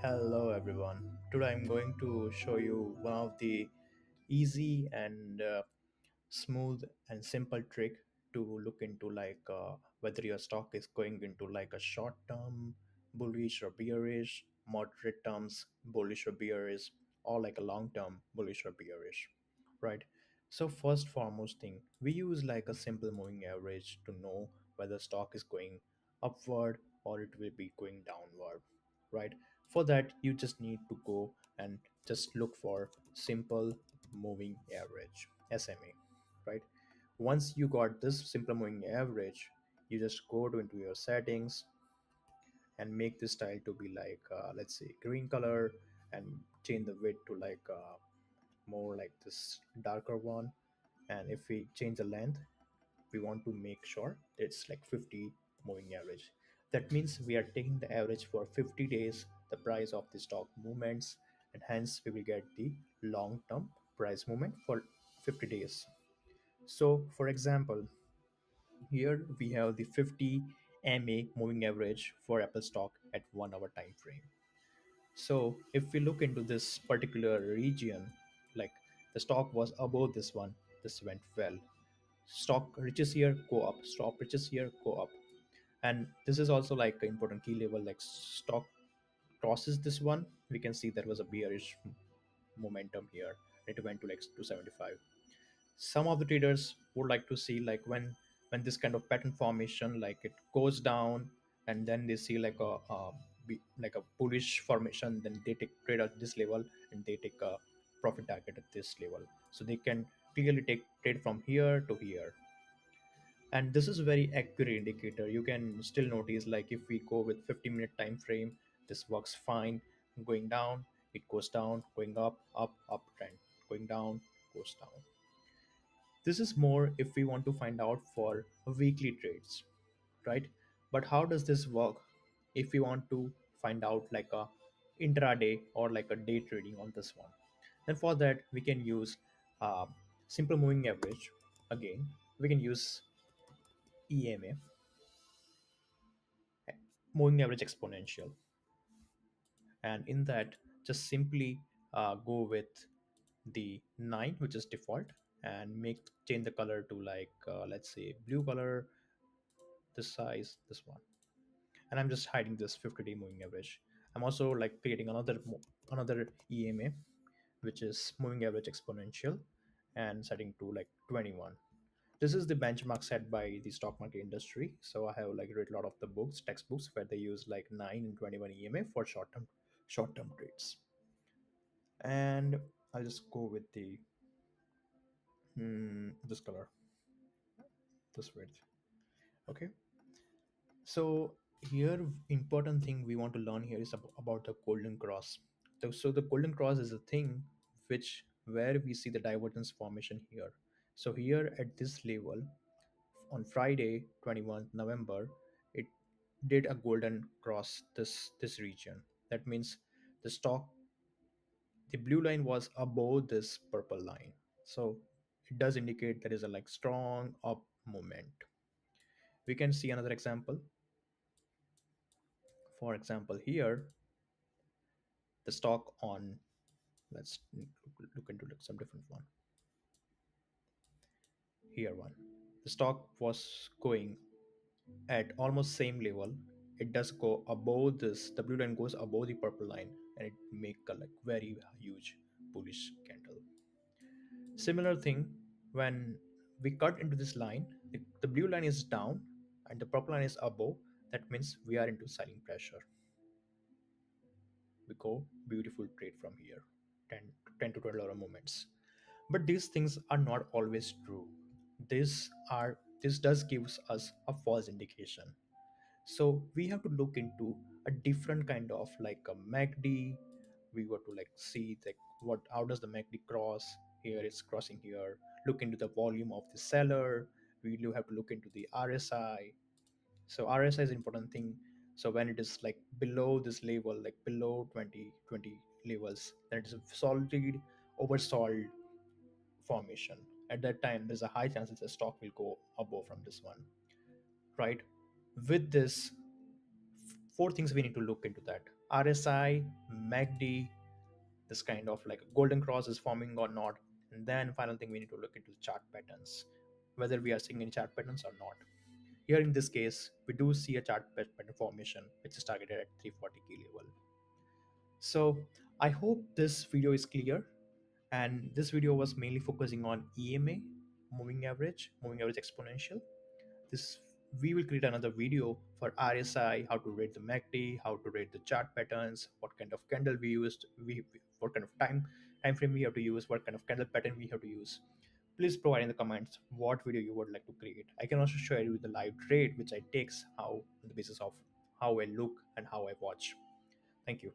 Hello everyone. Today I'm going to show you one of the easy and smooth and simple trick to look into whether your stock is going into like a short term bullish or bearish, moderate terms bullish or bearish, or like a long term bullish or bearish, right? So first foremost thing, we use like a simple moving average to know whether stock is going upward or it will be going downward, right? For that you just need to go and just look for simple moving average, SMA, right? Once you got this simple moving average, you just go to into your settings and make this style to be like let's say green color, and change the width to more like this darker one. And if we change the length, we want to make sure it's like 50 moving average. That means we are taking the average for 50 days the price of the stock movements, and hence we will get the long term price movement for 50 days. So for example, here we have the 50 MA moving average for Apple stock at 1 hour time frame. So if we look into this particular region, like the stock was above this one, this went well. Stock reaches here, go up. Stock reaches here, go up. And this is also like an important key level. Like stock crosses this one, we can see there was a bearish momentum here. It went to like 275. Some of the traders would like to see like when this kind of pattern formation, like it goes down, and then they see like like a bullish formation, then they take trade at this level, and they take a profit target at this level, so they can clearly take trade from here to here. And this is a very accurate indicator. You can still notice like if we go with 50-minute time frame, this works fine. Going down, it goes down. Going up, up trend. Going down, goes down. This is more if we want to find out for weekly trades, right? But how does this work if we want to find out like a intraday or like a day trading on this one? Then for that we can use uh, simple moving average. Again, we can use EMA, moving average exponential, and in that just simply go with the 9, which is default, and make change the color to let's say blue color, this size, this one. And I'm just hiding this 50-day moving average. I'm also like creating another EMA, which is moving average exponential, and setting to like 21. This is the benchmark set by the stock market industry. So I have like read a lot of the books, textbooks, where they use like 9 and 21 EMA for short term trades. And I'll just go with the this color, this width. Okay. So here, important thing we want to learn here is about the golden cross. So the golden cross is a thing which where we see the divergence formation here. So here at this level, on Friday 21st November, it did a golden cross this region. That means the stock, the blue line was above this purple line. So it does indicate there is a like strong up movement. We can see another example. For example, here the stock on, let's look into some different one. Here one, the stock was going at almost same level. It does go above this, the blue line goes above the purple line, and it make a like very huge bullish candle. Similar thing, when we cut into this line, the blue line is down and the purple line is above. That means we are into selling pressure. We go beautiful trade from here, 10 to $12 moments. But these things are not always true. This does gives us a false indication. So we have to look into a different kind of like a MACD. We got to like see like what, how does the MACD cross here, it's crossing here. Look into the volume of the seller. We do have to look into the RSI. So RSI is an important thing. So when it is like below this level, like below 20 levels, then it is a solid oversold formation. At that time, there's a high chance that the stock will go above from this one, right? With this, four things we need to look into that. RSI, MACD, this kind of like a golden cross is forming or not. And then final thing, we need to look into chart patterns, whether we are seeing any chart patterns or not. Here in this case, we do see a chart pattern formation, which is targeted at 340 key level. So I hope this video is clear. And this video was mainly focusing on EMA, moving average exponential. This we will create another video for RSI, how to rate the MACD, how to rate the chart patterns, what kind of candle we used, what kind of time frame we have to use, what kind of candle pattern we have to use. Please provide in the comments what video you would like to create. I can also share you the live trade which I takes how on the basis of how I look and how I watch. Thank you.